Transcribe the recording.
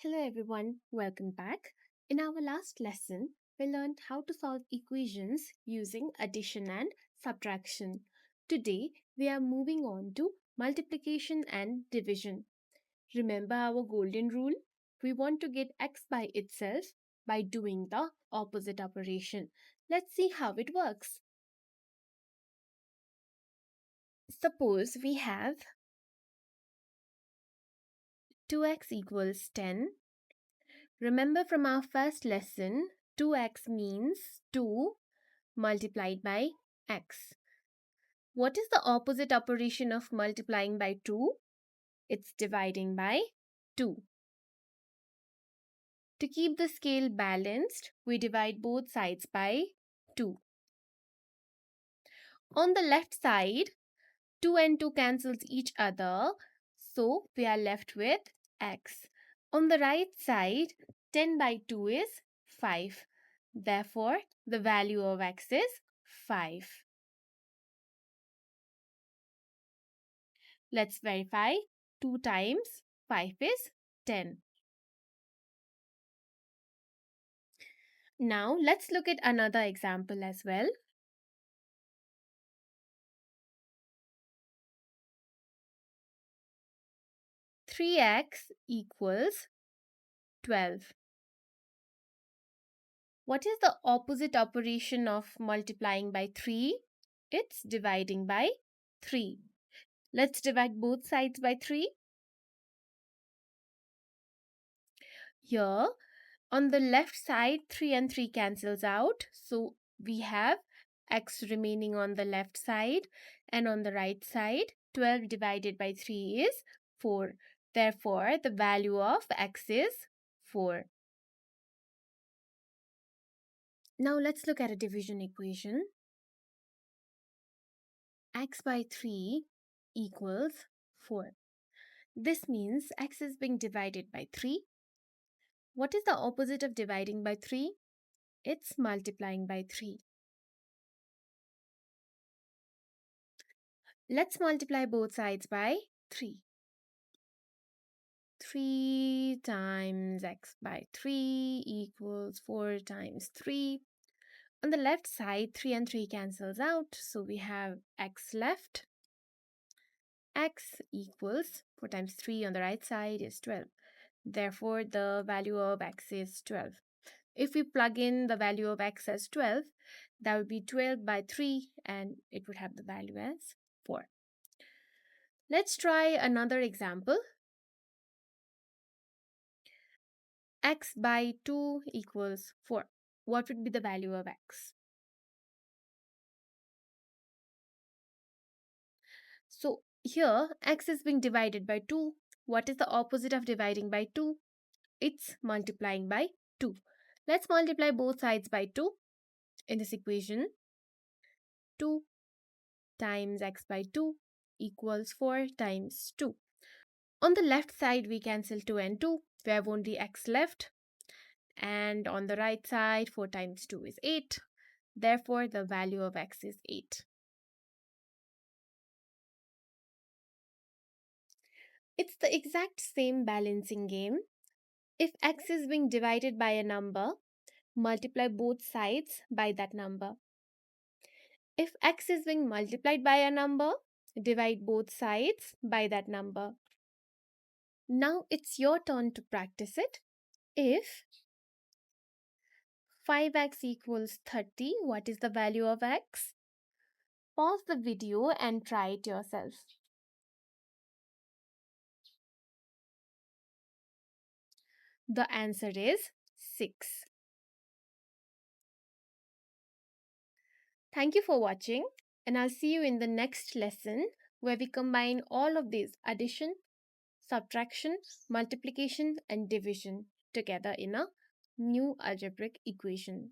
Hello everyone, welcome back. In our last lesson, we learned how to solve equations using addition and subtraction. Today, we are moving on to multiplication and division. Remember our golden rule? We want to get x by itself by doing the opposite operation. Let's see how it works. Suppose we have 2x equals 10. Remember from our first lesson, 2x means 2 multiplied by x. What is the opposite operation of multiplying by 2? It's dividing by 2. To keep the scale balanced, we divide both sides by 2. On the left side, 2 and 2 cancels each other, so we are left with x. On the right side, 10 by 2 is 5. Therefore, the value of x is 5. Let's verify. 2 times 5 is 10. Now, let's look at another example as well. Three x equals 12. What is the opposite operation of multiplying by 3? It's dividing by 3. Let's divide both sides by 3. Here, on the left side, 3 and 3 cancels out. So, we have x remaining on the left side, and on the right side, 12 divided by 3 is 4. Therefore, the value of x is 4. Now, let's look at a division equation. X by 3 equals 4. This means x is being divided by 3. What is the opposite of dividing by 3? It's multiplying by 3. Let's multiply both sides by 3. 3 times x by 3 equals 4 times 3. On the left side, 3 and 3 cancels out, so we have x left. X equals 4 times 3 on the right side is 12. Therefore, the value of x is 12. If we plug in the value of x as 12, that would be 12 by 3 and it would have the value as 4. Let's try another example. X by 2 equals 4. What would be the value of x? So here x is being divided by 2. What is the opposite of dividing by 2? It's multiplying by 2. Let's multiply both sides by 2 in this equation. 2 times x by 2 equals 4 times 2. On the left side, we cancel 2 and 2. We have only x left. And on the right side, 4 times 2 is 8. Therefore, the value of x is 8. It's the exact same balancing game. If x is being divided by a number, multiply both sides by that number. If x is being multiplied by a number, divide both sides by that number. Now it's your turn to practice it. If 5x equals 30, what is the value of x? Pause the video and try it yourself. The answer is 6. Thank you for watching, and I'll see you in the next lesson where we combine all of these addition, subtraction, multiplication, and division together in a new algebraic equation.